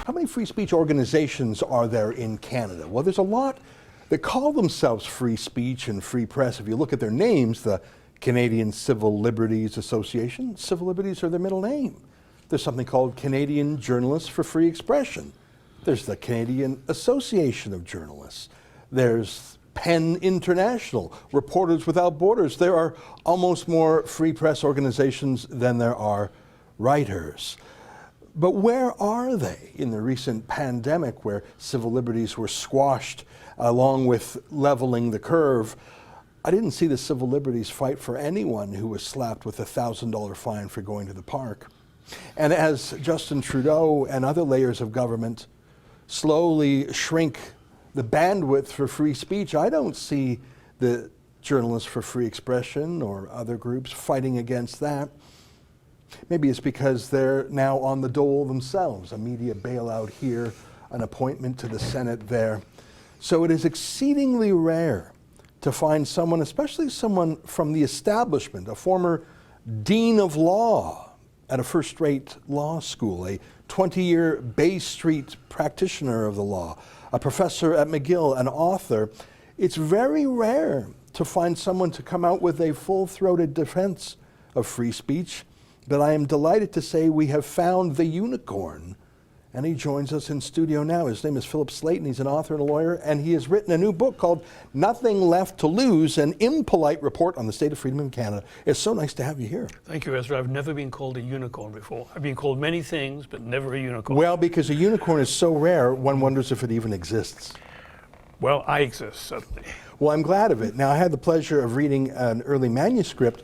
How many free speech organizations are there in Canada? Well, there's a lot that call themselves free speech and free press. If you look at their names, the Canadian Civil Liberties Association, civil liberties are their middle name. There's something called Canadian Journalists for Free Expression. There's the Canadian Association of Journalists. There's PEN International, Reporters Without Borders. There are almost more free press organizations than there are writers. But where are they in the recent pandemic where civil liberties were squashed along with leveling the curve? I didn't see the civil liberties fight for anyone who was slapped with a $1,000 fine for going to the park. And as Justin Trudeau and other layers of government slowly shrink the bandwidth for free speech, I don't see the Journalists for Free Expression or other groups fighting against that. Maybe it's because they're now on the dole themselves, a media bailout here, an appointment to the Senate there. So it is exceedingly rare to find someone, especially someone from the establishment, a former dean of law at a first-rate law school, a 20-year Bay Street practitioner of the law, a professor at McGill, an author. It's very rare to find someone to come out with a full-throated defense of free speech, but I am delighted to say we have found the unicorn, and he joins us in studio now. His name is Philip Slayton. He's an author and a lawyer, and he has written a new book called Nothing Left to Lose, an Impolite Report on the State of Freedom in Canada. It's so nice to have you here. Thank you, Ezra. I've never been called a unicorn before. I've been called many things, but never a unicorn. Well, because a unicorn is so rare, one wonders if it even exists. Well, I exist, certainly. Well, I'm glad of it. Now, I had the pleasure of reading an early manuscript,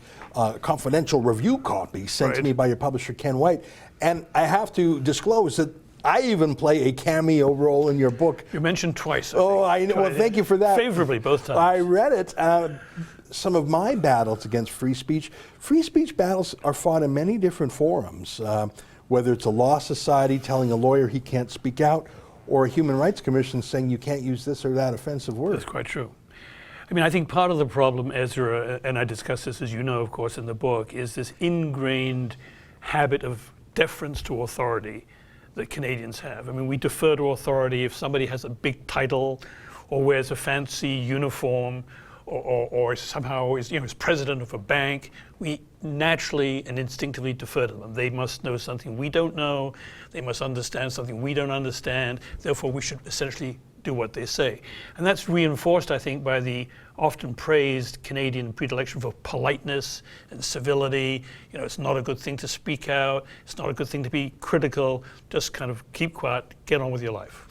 confidential review copy sent to me by your publisher, Ken White, and I have to disclose that I even play a cameo role in your book. You mentioned twice. I know. Well, thank you for that. Favorably, both times. I read it. Some of my battles against free speech battles are fought in many different forums, whether it's a law society telling a lawyer he can't speak out, or a human rights commission saying you can't use this or that offensive word. That's quite true. I mean, I think part of the problem, Ezra, and I discuss this, as you know, of course, in the book, is this ingrained habit of deference to authority that Canadians have. I mean, we defer to authority if somebody has a big title or wears a fancy uniform or somehow is president of a bank. We naturally and instinctively defer to them. They must know something we don't know. They must understand something we don't understand. Therefore, we should essentially do what they say. And that's reinforced, I think, by the often praised Canadian predilection for politeness and civility. You know, it's not a good thing to speak out. It's not a good thing to be critical. Just kind of keep quiet, get on with your life.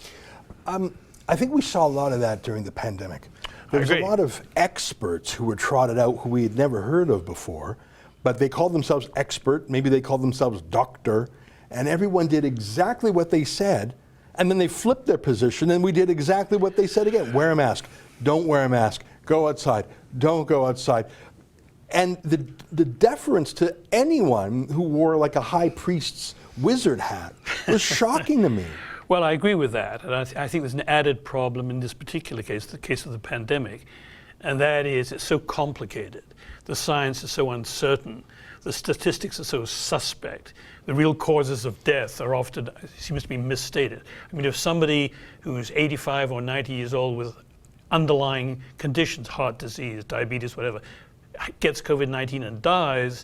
I think we saw a lot of that during the pandemic. There was a lot of experts who were trotted out who we had never heard of before, but they called themselves expert, maybe they called themselves doctor, and everyone did exactly what they said, and then they flipped their position and we did exactly what they said again. Wear a mask, don't wear a mask, go outside, don't go outside. And the deference to anyone who wore like a high priest's wizard hat was shocking to me. Well, I agree with that. And I think there's an added problem in this particular case, the case of the pandemic, and that is it's so complicated. The science is so uncertain. The statistics are so suspect. The real causes of death are often, seems to be misstated. I mean, if somebody who's 85 or 90 years old with underlying conditions, heart disease, diabetes, whatever, gets COVID-19 and dies,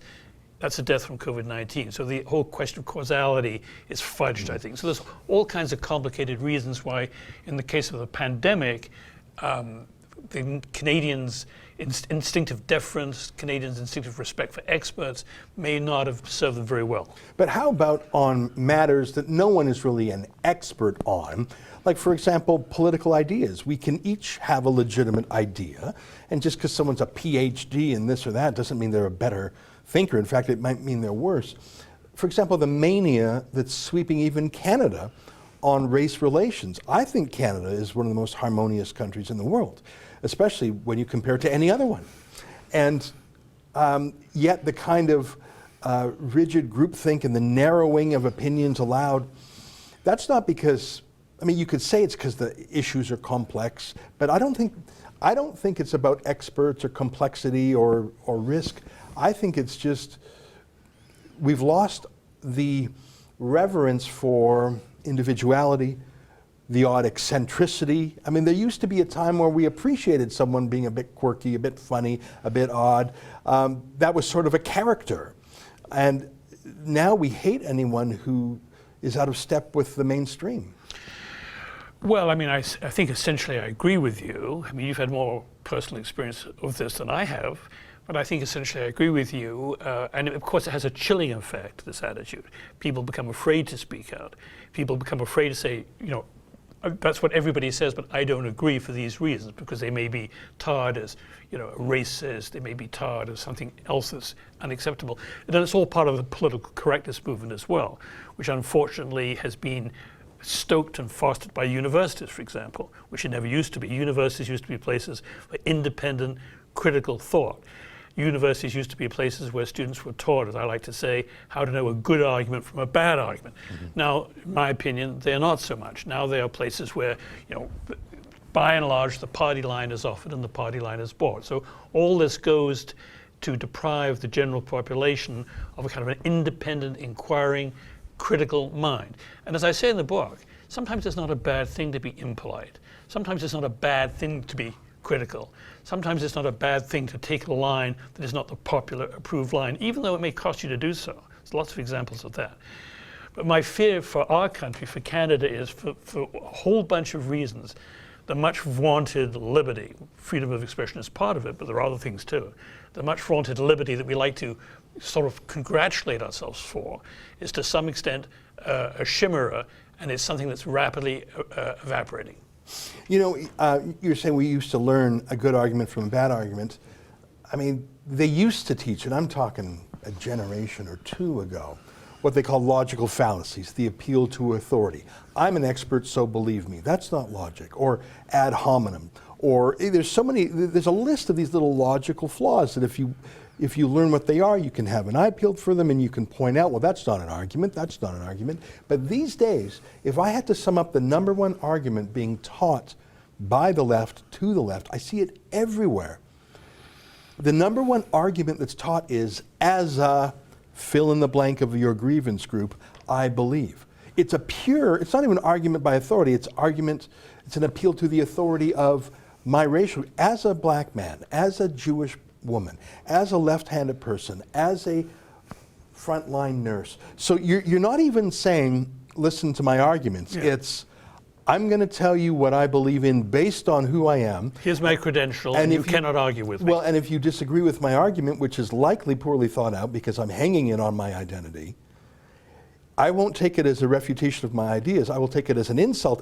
that's a death from COVID-19. So the whole question of causality is fudged, I think. So there's all kinds of complicated reasons why, in the case of the pandemic, the Canadians' instinctive deference, Canadians' instinctive respect for experts may not have served them very well. But how about on matters that no one is really an expert on? Like, for example, political ideas. We can each have a legitimate idea, and just because someone's a PhD in this or that doesn't mean they're a better thinker. In fact, it might mean they're worse. For example, the mania that's sweeping even Canada on race relations. I think Canada is one of the most harmonious countries in the world, especially when you compare it to any other one. And yet the kind of rigid groupthink and the narrowing of opinions allowed, that's not because, I mean, you could say it's because the issues are complex, but I don't think it's about experts or complexity or risk. I think it's just, we've lost the reverence for individuality, the odd eccentricity. I mean, there used to be a time where we appreciated someone being a bit quirky, a bit funny, a bit odd. That was sort of a character. And now we hate anyone who is out of step with the mainstream. Well, I mean, I think essentially I agree with you. I mean, you've had more personal experience of this than I have, but I think essentially I agree with you. And of course, it has a chilling effect, this attitude. People become afraid to speak out. People become afraid to say, you know, that's what everybody says, but I don't agree for these reasons, because they may be tarred as, you know, a racist, they may be tarred as something else that's unacceptable. And then it's all part of the political correctness movement as well, which unfortunately has been stoked and fostered by universities, for example, which it never used to be. Universities used to be places for independent, critical thought. Universities used to be places where students were taught, as I like to say, how to know a good argument from a bad argument. Mm-hmm. Now, in my opinion, they're not so much. Now they are places where, you know, by and large, the party line is offered and the party line is bought. So all this goes to deprive the general population of a kind of an independent, inquiring, critical mind. And as I say in the book, sometimes it's not a bad thing to be impolite. Sometimes it's not a bad thing to be critical. Sometimes it's not a bad thing to take a line that is not the popular approved line, even though it may cost you to do so. There's lots of examples of that. But my fear for our country, for Canada, is for a whole bunch of reasons, the much vaunted liberty, freedom of expression is part of it, but there are other things too. The much vaunted liberty that we like to sort of congratulate ourselves for is to some extent a chimera, and it's something that's rapidly evaporating. You know, you're saying we used to learn a good argument from a bad argument. I mean, they used to teach, and I'm talking a generation or two ago, what they call logical fallacies, the appeal to authority. I'm an expert, so believe me. That's not logic. Or ad hominem. Or there's a list of these little logical flaws that if you learn what they are, you can have an eye peeled for them and you can point out, well, that's not an argument, that's not an argument. But these days, if I had to sum up the number one argument being taught by the left to the left, I see it everywhere. The number one argument that's taught is, as a fill in the blank of your grievance group, I believe. It's not even an argument by authority, it's an appeal to the authority of my racial, as a black man, as a Jewish woman, as a left-handed person, as a frontline nurse. So you're not even saying, listen to my arguments. Yeah. It's, I'm going to tell you what I believe in based on who I am. Here's my credential, and you cannot argue with me. Well, and if you disagree with my argument, which is likely poorly thought out because I'm hanging it on my identity, I won't take it as a refutation of my ideas. I will take it as an insult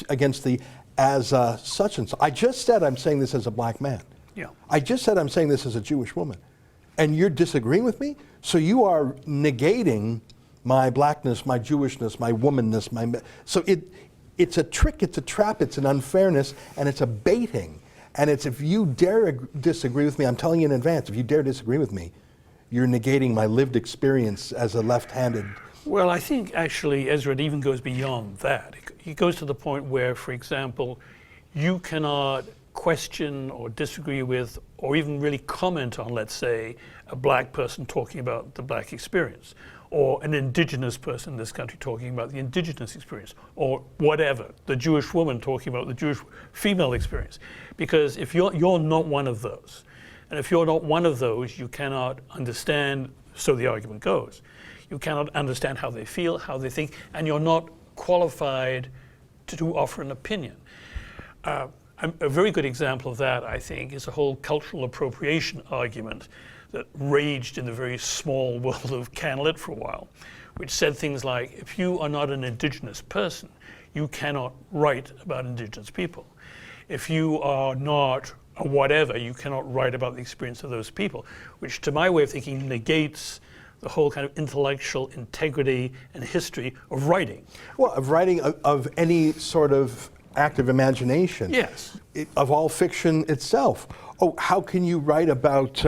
against the such and so. I just said I'm saying this as a black man. Yeah. I just said I'm saying this as a Jewish woman. And you're disagreeing with me? So you are negating my blackness, my Jewishness, my womanness, so it's a trick, it's a trap, it's an unfairness, and it's a baiting. And it's, if you dare disagree with me, I'm telling you in advance, if you dare disagree with me, you're negating my lived experience as a left-handed. Well, I think actually, Ezra, it even goes beyond that. It goes to the point where, for example, you cannot question or disagree with or even really comment on, let's say, a black person talking about the black experience, or an indigenous person in this country talking about the indigenous experience, or whatever, the Jewish woman talking about the Jewish female experience. Because if you're not one of those, and if you're not one of those, you cannot understand, so the argument goes, you cannot understand how they feel, how they think, and you're not qualified to offer an opinion. A very good example of that, I think, is the whole cultural appropriation argument that raged in the very small world of CanLit for a while, which said things like, if you are not an indigenous person, you cannot write about indigenous people. If you are not a whatever, you cannot write about the experience of those people, which to my way of thinking negates the whole kind of intellectual integrity and history of writing. Well, of writing, of any sort of active imagination. Yes. Of all fiction itself. Oh, how can you write about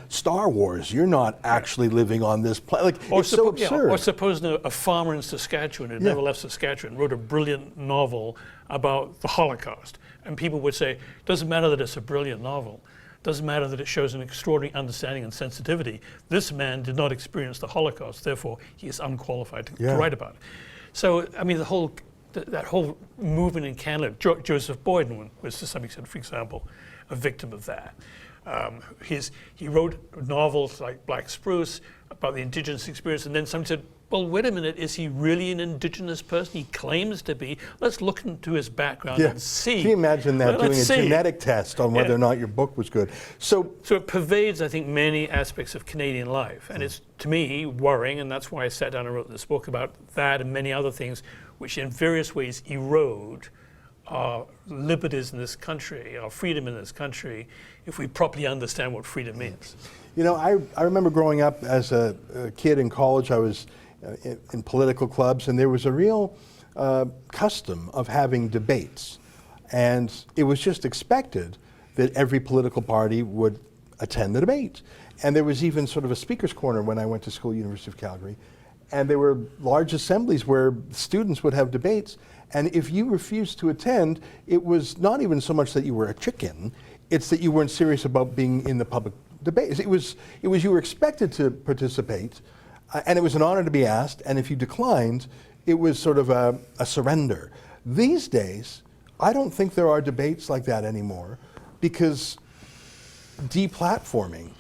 Star Wars? You're not actually living on this planet. Like, it's so absurd. Yeah, or suppose a farmer in Saskatchewan who never left Saskatchewan wrote a brilliant novel about the Holocaust. And people would say, it doesn't matter that it's a brilliant novel. doesn't matter that it shows an extraordinary understanding and sensitivity. This man did not experience the Holocaust, therefore he is unqualified to write about it. So, I mean, that whole movement in Canada, Joseph Boyden was to some extent, for example, a victim of that. He wrote novels like Black Spruce about the Indigenous experience, and then someone said, well, wait a minute, is he really an Indigenous person? He claims to be. Let's look into his background and see. Can you imagine that, doing a genetic test on whether or not your book was good? So it pervades, I think, many aspects of Canadian life. And it's, to me, worrying, and that's why I sat down and wrote this book about that and many other things, which in various ways erode our liberties in this country, our freedom in this country, if we properly understand what freedom means. You know, I remember growing up as a kid in college. I was in political clubs, and there was a real custom of having debates. And it was just expected that every political party would attend the debate. And there was even sort of a speaker's corner when I went to school, University of Calgary. And there were large assemblies where students would have debates. And if you refused to attend, it was not even so much that you were a chicken, it's that you weren't serious about being in the public debate. It was you were expected to participate, and it was an honor to be asked, and if you declined, it was sort of a surrender. These days, I don't think there are debates like that anymore, because deplatforming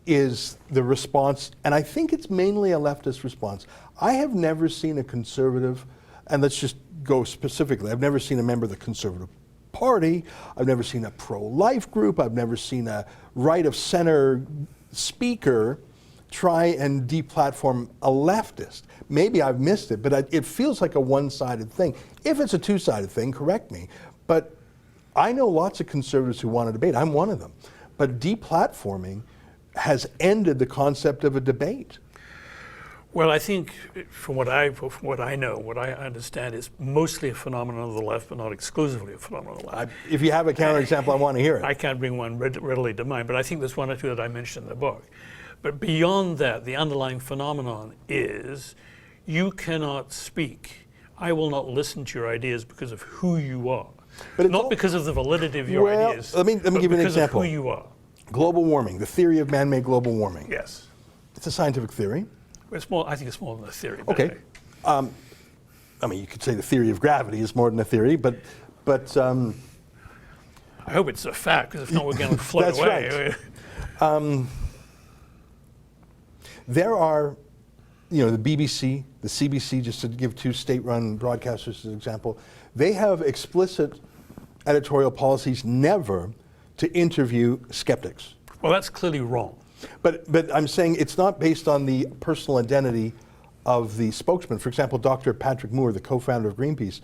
is the response, and I think it's mainly a leftist response. I have never seen a conservative, and let's just go specifically, I've never seen a member of the Conservative Party, I've never seen a pro-life group, I've never seen a right-of-center speaker try and deplatform a leftist. Maybe I've missed it, but it feels like a one-sided thing. If it's a two-sided thing, correct me, but I know lots of conservatives who want to debate. I'm one of them. But deplatforming has ended the concept of a debate. Well, I think from what I know, what I understand is mostly a phenomenon of the left, but not exclusively a phenomenon of the left. If you have a counterexample, I want to hear it. I can't bring one readily to mind, but I think there's one or two that I mentioned in the book. But beyond that, the underlying phenomenon is you cannot speak. I will not listen to your ideas because of who you are. But not because of the validity of your ideas. Let me give you an example. Because of who you are. Global warming, the theory of man-made global warming. Yes. It's a scientific theory. It's more, I think it's more than a theory. Okay. I mean, you could say the theory of gravity is more than a theory, but I hope it's a fact, because if not, we're going to float that's away. Right. There are, you know, the BBC, the CBC, just to give two state-run broadcasters as an example, they have explicit editorial policies never to interview skeptics. Well, that's clearly wrong. But I'm saying it's not based on the personal identity of the spokesman. For example, Dr. Patrick Moore, the co-founder of Greenpeace,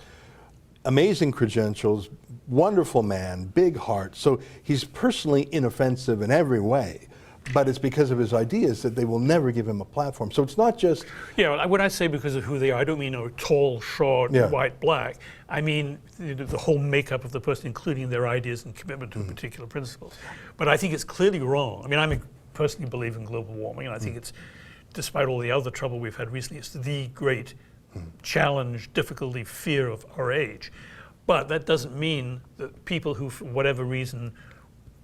amazing credentials, wonderful man, big heart. So he's personally inoffensive in every way. But it's because of his ideas that they will never give him a platform. So it's not just... Yeah, when I say because of who they are, I don't mean tall, short, white, black. I mean the whole makeup of the person, including their ideas and commitment to particular principles. But I think it's clearly wrong. I mean, I personally believe in global warming, and I think it's, despite all the other trouble we've had recently, it's the great challenge, difficulty, fear of our age. But that doesn't mean that people who, for whatever reason,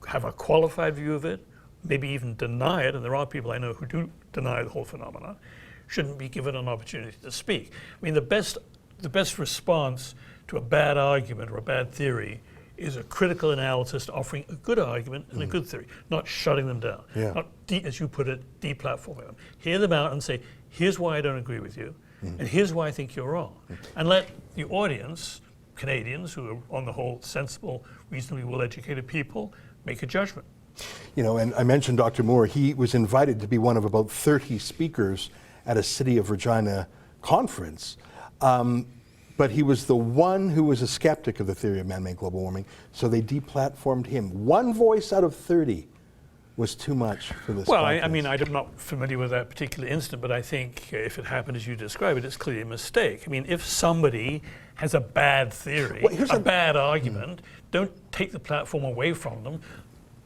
have a qualified view of it, maybe even deny it, and there are people I know who do deny the whole phenomenon, shouldn't be given an opportunity to speak. I mean, the best response to a bad argument or a bad theory is a critical analyst offering a good argument and a good theory, not shutting them down, not, as you put it, deplatforming them. Hear them out and say, here's why I don't agree with you, and here's why I think you're wrong. And let the audience, Canadians, who are on the whole sensible, reasonably well-educated people, make a judgment. You know, and I mentioned Dr. Moore. He was invited to be one of about 30 speakers at a City of Regina conference. But he was the one who was a skeptic of the theory of man-made global warming, so they deplatformed him. One voice out of 30 was too much for this conference. I mean, I'm not familiar with that particular incident, but I think if it happened as you describe it, it's clearly a mistake. I mean, if somebody has a bad theory, a bad argument, don't take the platform away from them.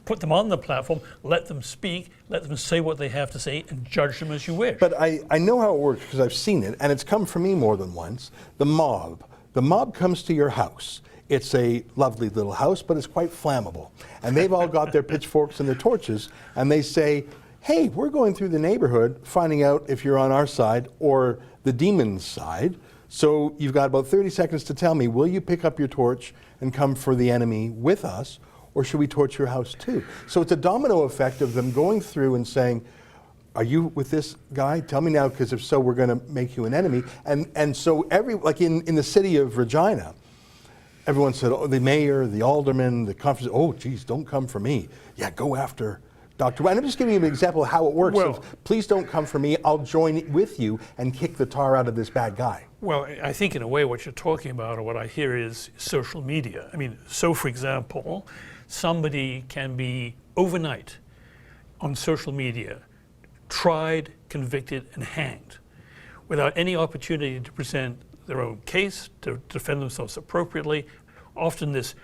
Put them on the platform, let them speak, let them say what they have to say, and judge them as you wish. But I know how it works because I've seen it, and it's come from me more than once. The mob comes to your house. It's a lovely little house, but it's quite flammable. And they've all got their pitchforks and their torches, and they say, hey, we're going through the neighborhood, finding out if you're on our side or the demon's side. So you've got about 30 seconds to tell me, will you pick up your torch and come for the enemy with us, or should we torch your house too? So it's a domino effect of them going through and saying, are you with this guy? Tell me now, because if so, we're going to make you an enemy. And so like in the city of Regina, everyone said, oh, the mayor, the alderman, the conference, oh, geez, don't come for me. Yeah, go after Dr. And I'm just giving you an example of how it works. Well, Please don't come for me. I'll join with you and kick the tar out of this bad guy. Well, I think in a way what you're talking about, or what I hear, is social media. I mean, so for example, somebody can be overnight on social media tried, convicted, and hanged without any opportunity to present their own case, to defend themselves appropriately. Often this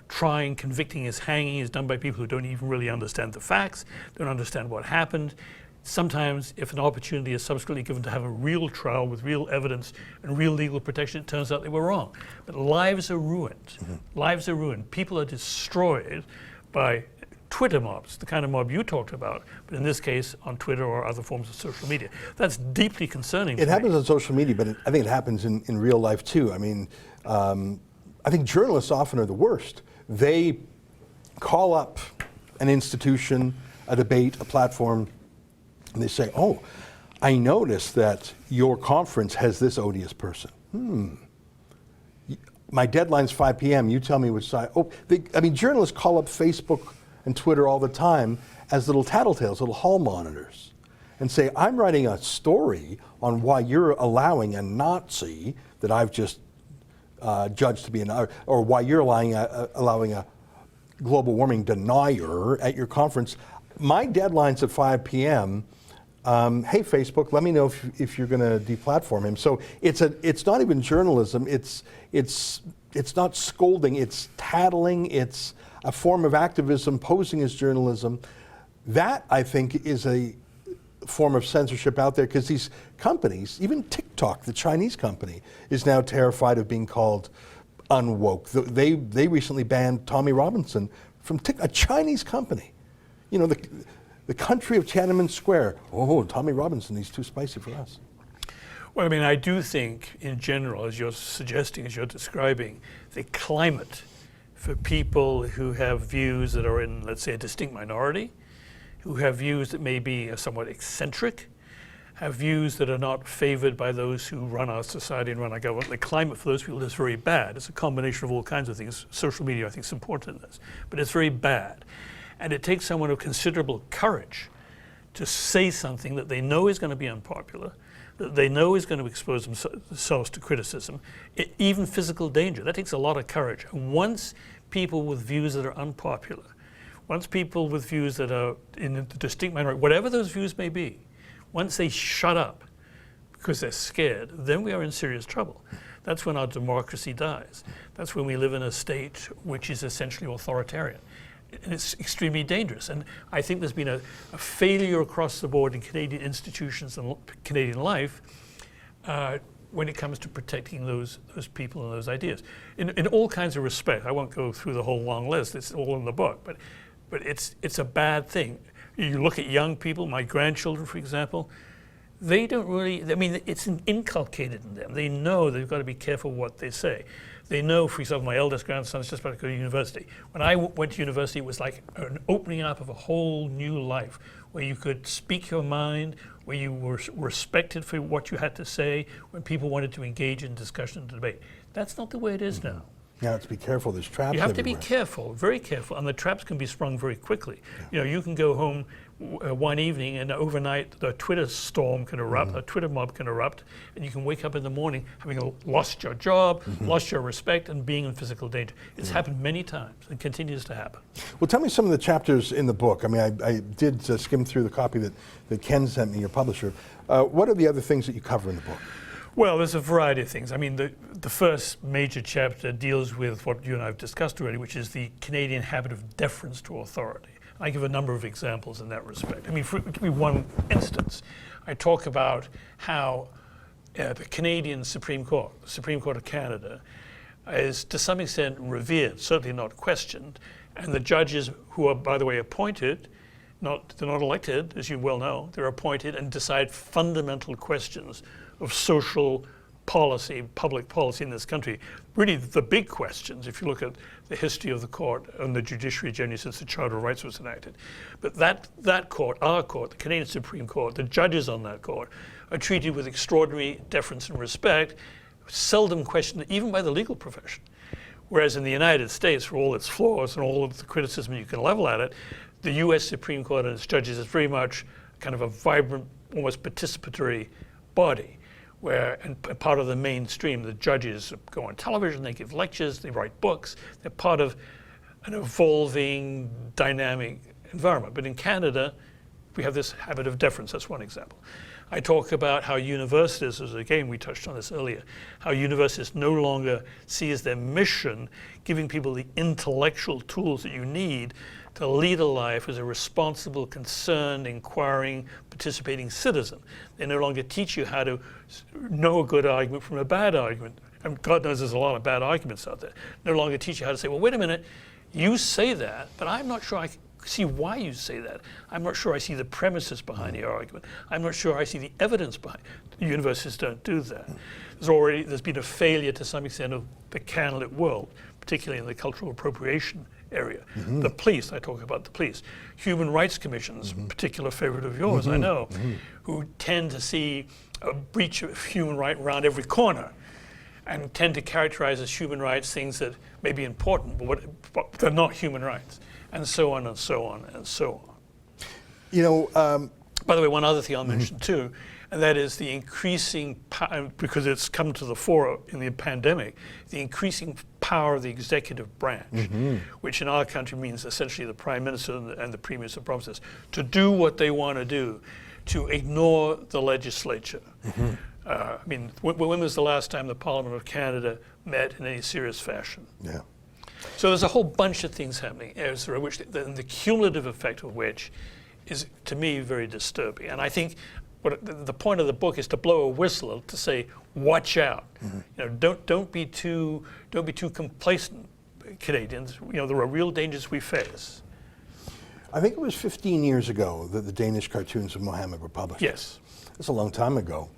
trying, convicting, hanging is done by people who don't even really understand the facts, don't understand what happened. Sometimes, if an opportunity is subsequently given to have a real trial with real evidence and real legal protection, it turns out they were wrong. But lives are ruined. Mm-hmm. Lives are ruined. People are destroyed by Twitter mobs, the kind of mob you talked about, but in this case on Twitter or other forms of social media. That's deeply concerning to me. It happens on social media, but I think it happens in real life too. I mean, I think journalists often are the worst. They call up an institution, a debate, a platform, and they say, oh, I noticed that your conference has this odious person. My deadline's 5 p.m., you tell me which side. Journalists call up Facebook and Twitter all the time as little tattletales, little hall monitors, and say, I'm writing a story on why you're allowing a Nazi that I've just judged to be or why you're allowing a global warming denier at your conference. My deadline's at 5 p.m. Hey, Facebook, let me know if you're going to deplatform him. So it's not even journalism. It's not scolding. It's tattling. It's a form of activism posing as journalism. That, I think, is a form of censorship out there, because these companies, even TikTok, the Chinese company, is now terrified of being called unwoke. They recently banned Tommy Robinson from a Chinese company. You know, the country of Tiananmen Square. Oh, Tommy Robinson, he's too spicy for us. Well, I mean, I do think, in general, as you're suggesting, as you're describing, the climate for people who have views that are in, let's say, a distinct minority, who have views that may be somewhat eccentric, have views that are not favored by those who run our society and run our government. The climate for those people is very bad. It's a combination of all kinds of things. Social media, I think, is important in this, but it's very bad. And it takes someone of considerable courage to say something that they know is going to be unpopular, that they know is going to expose themselves to criticism, even physical danger. That takes a lot of courage. And once people with views that are unpopular, once people with views that are in a distinct minority, whatever those views may be, once they shut up because they're scared, then we are in serious trouble. That's when our democracy dies. That's when we live in a state which is essentially authoritarian. And it's extremely dangerous. And I think there's been a failure across the board in Canadian institutions and Canadian life when it comes to protecting those people and those ideas. In all kinds of respects. I won't go through the whole long list, it's all in the book, but it's a bad thing. You look at young people, my grandchildren, for example, they don't really, I mean, it's inculcated in them. They know they've got to be careful what they say. They know, for example, my eldest grandson is just about to go to university. When I went to university, it was like an opening up of a whole new life, where you could speak your mind, where you were respected for what you had to say, when people wanted to engage in discussion and debate. That's not the way it is now. Now, to be careful, there's traps. You have everywhere. to be careful, very careful, and the traps can be sprung very quickly. Yeah. You know, you can go home one evening and overnight the Twitter storm can erupt, a Twitter mob can erupt, and you can wake up in the morning having lost your job, lost your respect, and being in physical danger. It's happened many times and continues to happen. Well, tell me some of the chapters in the book. I mean, I did skim through the copy that Ken sent me, your publisher. What are the other things that you cover in the book? Well, there's a variety of things. I mean, the first major chapter deals with what you and I have discussed already, which is the Canadian habit of deference to authority. I give a number of examples in that respect. I mean, give me one instance. I talk about how the Canadian Supreme Court, the Supreme Court of Canada, is to some extent revered, certainly not questioned. And the judges who are, by the way, appointed, they're not elected, as you well know, they're appointed and decide fundamental questions of social policy, public policy in this country. Really the big questions, if you look at the history of the court and the judiciary generally since the Charter of Rights was enacted. But that court, our court, the Canadian Supreme Court, the judges on that court are treated with extraordinary deference and respect, seldom questioned even by the legal profession. Whereas in the United States, for all its flaws and all of the criticism you can level at it, the US Supreme Court and its judges is very much kind of a vibrant, almost participatory body, where, and part of the mainstream, the judges go on television, they give lectures, they write books, they're part of an evolving, dynamic environment. But in Canada, we have this habit of deference. That's one example. I talk about how universities, as again we touched on this earlier, how universities no longer see as their mission giving people the intellectual tools that you need to lead a life as a responsible, concerned, inquiring, participating citizen. They no longer teach you how to know a good argument from a bad argument. And God knows there's a lot of bad arguments out there. No longer teach you how to say, well, wait a minute, you say that, but I'm not sure I see why you say that. I'm not sure I see the premises behind your argument. I'm not sure I see the evidence behind it. The universities don't do that. There's been a failure to some extent of the candidate world, particularly in the cultural appropriation area. The police, I talk about the police. Human rights commissions, particular favorite of yours, I know, who tend to see a breach of human right around every corner and tend to characterize as human rights things that may be important, but they're not human rights, and so on and so on and so on. You know, by the way, one other thing I'll mention too, and that is the increasing, because it's come to the fore in the pandemic, the increasing power of the executive branch, which in our country means essentially the Prime Minister and the Premiers of provinces, to do what they want to do, to ignore the legislature. I mean, when was the last time the Parliament of Canada met in any serious fashion? Yeah. So there's a whole bunch of things happening, Ezra, which the cumulative effect of which is, to me, very disturbing. And I think the point of the book is to blow a whistle to say, watch out. You know, don't be too complacent, Canadians. You know, there are real dangers we face. I think it was 15 years ago that the Danish cartoons of Mohammed were published. Yes. That's a long time ago.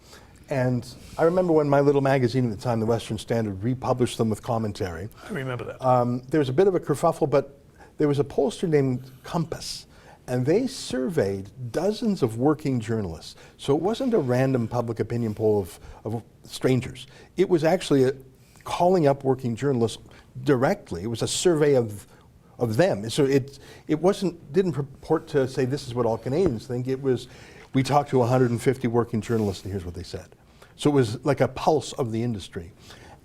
And I remember when my little magazine at the time, the Western Standard, republished them with commentary. I remember that. There was a bit of a kerfuffle, but there was a pollster named Compass, and they surveyed dozens of working journalists. So it wasn't a random public opinion poll of strangers. It was actually calling up working journalists directly. It was a survey of them. So it didn't purport to say this is what all Canadians think. It was, we talked to 150 working journalists and here's what they said. So it was like a pulse of the industry.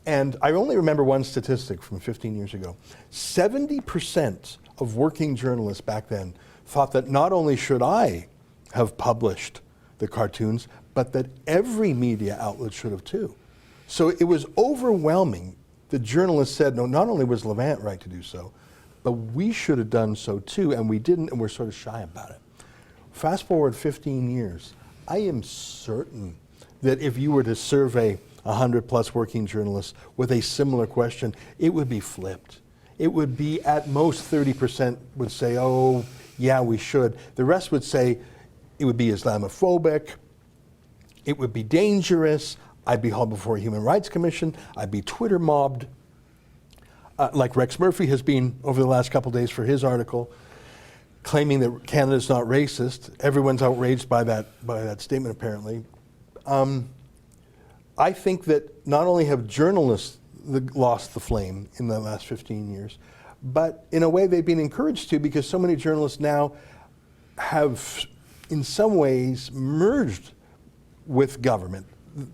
And I only remember one statistic from 15 years ago. 70% of working journalists back then thought that not only should I have published the cartoons, but that every media outlet should have too. So it was overwhelming. The journalists said, no, not only was Levant right to do so, but we should have done so too, and we didn't, and we're sort of shy about it. Fast forward 15 years, I am certain that if you were to survey 100 plus working journalists with a similar question, it would be flipped. It would be at most 30% would say, oh, yeah, we should. The rest would say it would be Islamophobic, it would be dangerous, I'd be hauled before a Human Rights Commission, I'd be Twitter mobbed, like Rex Murphy has been over the last couple of days for his article, claiming that Canada's not racist. Everyone's outraged by that statement, apparently. I think that not only have journalists lost the flame in the last 15 years, but in a way they've been encouraged to, because so many journalists now have, in some ways, merged with government.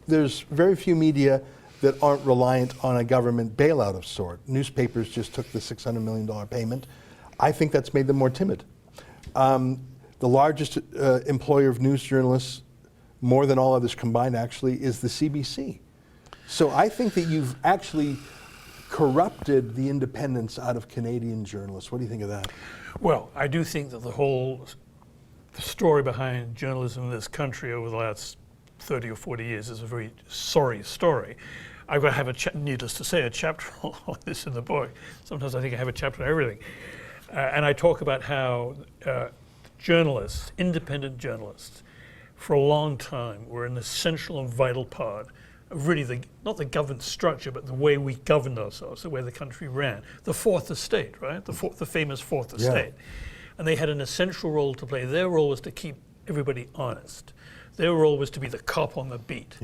There's very few media that aren't reliant on a government bailout of sort. Newspapers just took the $600 million payment. I think that's made them more timid. The largest employer of news journalists, more than all others combined actually, is the CBC. So I think that you've actually corrupted the independence out of Canadian journalists. What do you think of that? Well, I do think that the story behind journalism in this country over the last 30 or 40 years is a very sorry story. I've got to have needless to say, a chapter on this in the book. Sometimes I think I have a chapter on everything. And I talk about how journalists, independent journalists, for a long time were an essential and vital part of really not the government structure, but the way we governed ourselves, the way the country ran. The fourth estate, right? The famous fourth estate. And they had an essential role to play. Their role was to keep everybody honest. Their role was to be the cop on the beat.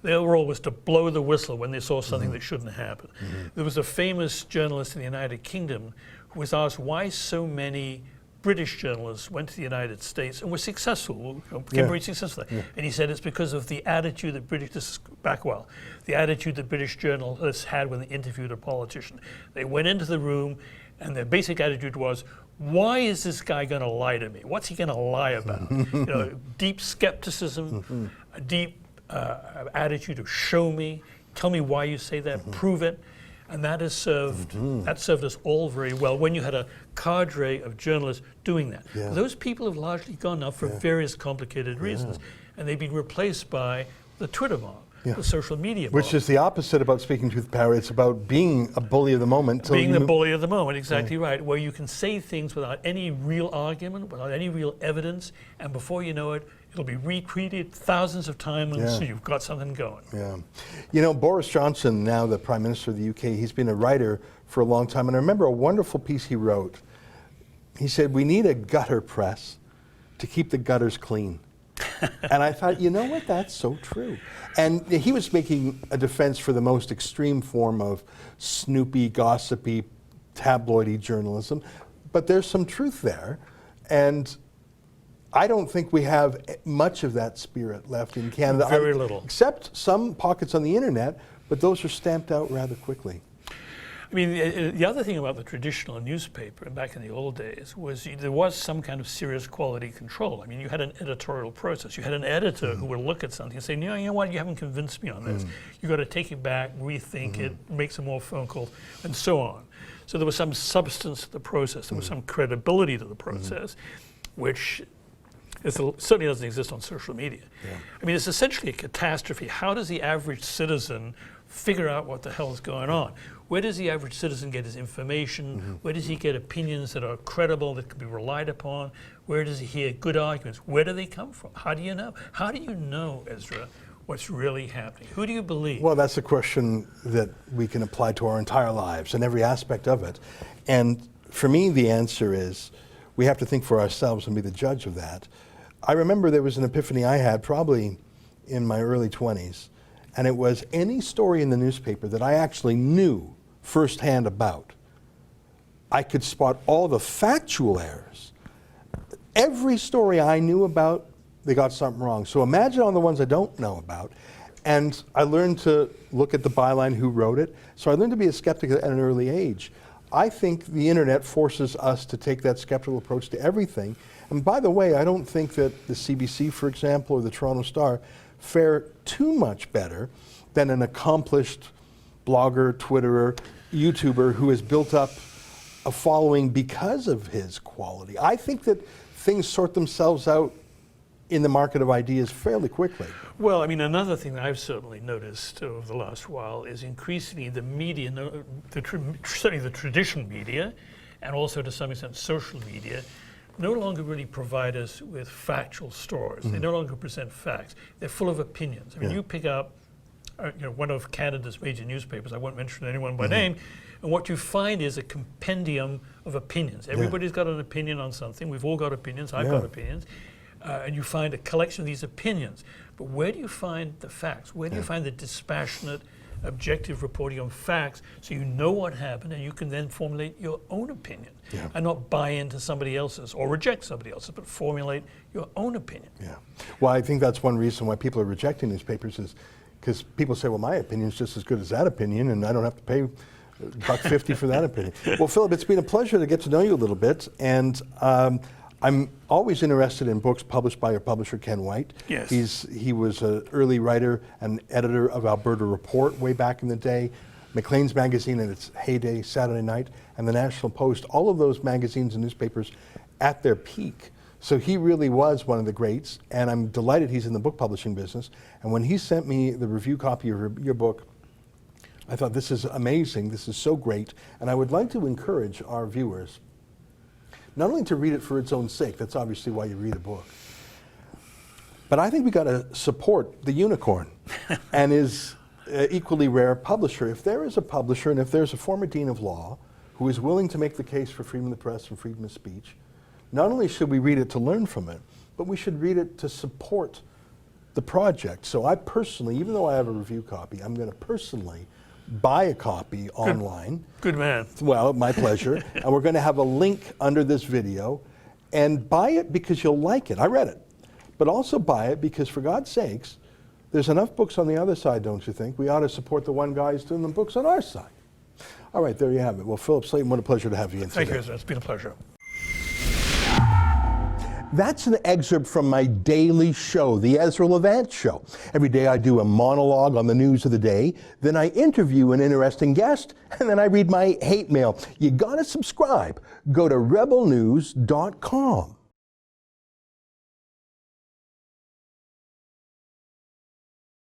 Their role was to blow the whistle when they saw something that shouldn't happen. There was a famous journalist in the United Kingdom who was asked why so many British journalists went to the United States and were successful, became very successful. And he said it's because of the attitude that the attitude that British journalists had when they interviewed a politician. They went into the room and their basic attitude was, why is this guy going to lie to me? What's he going to lie about? Deep skepticism, a deep attitude of show me, tell me why you say that, prove it. And that has served us all very well when you had a cadre of journalists doing that. Those people have largely gone now for various complicated reasons, and they've been replaced by the Twitter mob. The social media mob. Which is the opposite about speaking truth power. It's about being a bully of the moment. Being the bully of the moment, exactly right. Where you can say things without any real argument, without any real evidence, and before you know it, it'll be retweeted thousands of times, so you've got something going. Boris Johnson, now the Prime Minister of the UK, he's been a writer for a long time, and I remember a wonderful piece he wrote. He said, we need a gutter press to keep the gutters clean. And I thought, you know what, that's so true. And he was making a defense for the most extreme form of snoopy, gossipy, tabloidy journalism, but there's some truth there. And I don't think we have much of that spirit left in Canada. Very little. Except some pockets on the internet, but those are stamped out rather quickly. I mean, the other thing about the traditional newspaper back in the old days was there was some kind of serious quality control. I mean, you had an editorial process. You had an editor who would look at something and say, no, you know what, you haven't convinced me on this. You've got to take it back, rethink it, make some more phone calls, and so on. So there was some substance to the process. There was some credibility to the process, which certainly doesn't exist on social media. I mean, it's essentially a catastrophe. How does the average citizen figure out what the hell is going on? Where does the average citizen get his information? Where does he get opinions that are credible, that can be relied upon? Where does he hear good arguments? Where do they come from? How do you know? How do you know, Ezra, what's really happening? Who do you believe? Well, that's a question that we can apply to our entire lives and every aspect of it. And for me, the answer is we have to think for ourselves and be the judge of that. I remember there was an epiphany I had probably in my early 20s, and it was any story in the newspaper that I actually knew firsthand about. I could spot all the factual errors. Every story I knew about, they got something wrong. So imagine all the ones I don't know about. And I learned to look at the byline, who wrote it. So I learned to be a skeptic at an early age. I think the internet forces us to take that skeptical approach to everything. And by the way, I don't think that the CBC, for example, or the Toronto Star fare too much better than an accomplished blogger, Twitterer, YouTuber who has built up a following because of his quality. I think that things sort themselves out in the market of ideas fairly quickly. Well, I mean, another thing that I've certainly noticed over the last while is increasingly the media, certainly the traditional media, and also to some extent social media, no longer really provide us with factual stories. They no longer present facts. They're full of opinions. I mean, you pick up one of Canada's major newspapers, I won't mention anyone by name, and what you find is a compendium of opinions. Everybody's got an opinion on something. We've all got opinions. I've got opinions. And you find a collection of these opinions. But where do you find the facts? Where do you find the dispassionate, objective reporting on facts so you know what happened and you can then formulate your own opinion and not buy into somebody else's or reject somebody else's, but formulate your own opinion? Well, I think that's one reason why people are rejecting newspapers is because people say, well, my opinion is just as good as that opinion and I don't have to pay $1.50 for that opinion. Well, Philip, it's been a pleasure to get to know you a little bit, and I'm always interested in books published by your publisher, Ken White. Yes. He was an early writer and editor of Alberta Report way back in the day, Maclean's Magazine in its heyday, Saturday Night, and the National Post, all of those magazines and newspapers at their peak. So he really was one of the greats, and I'm delighted he's in the book publishing business. And when he sent me the review copy of your book, I thought, this is amazing, this is so great, and I would like to encourage our viewers not only to read it for its own sake, that's obviously why you read a book, but I think we got to support the unicorn and his equally rare publisher. If there is a publisher and if there's a former dean of law who is willing to make the case for freedom of the press and freedom of speech, not only should we read it to learn from it, but we should read it to support the project. So I personally, even though I have a review copy, I'm going to personally buy a copy online. Good man. Well, my pleasure. And we're going to have a link under this video. And buy it because you'll like it. I read it. But also buy it because, for God's sakes, there's enough books on the other side, don't you think? We ought to support the one guy who's doing the books on our side. All right, there you have it. Well, Philip Slayton, what a pleasure to have you in today. Thank you, Ezra. It's been a pleasure. That's an excerpt from my daily show, The Ezra Levant Show. Every day I do a monologue on the news of the day, then I interview an interesting guest, and then I read my hate mail. You gotta subscribe. Go to rebelnews.com.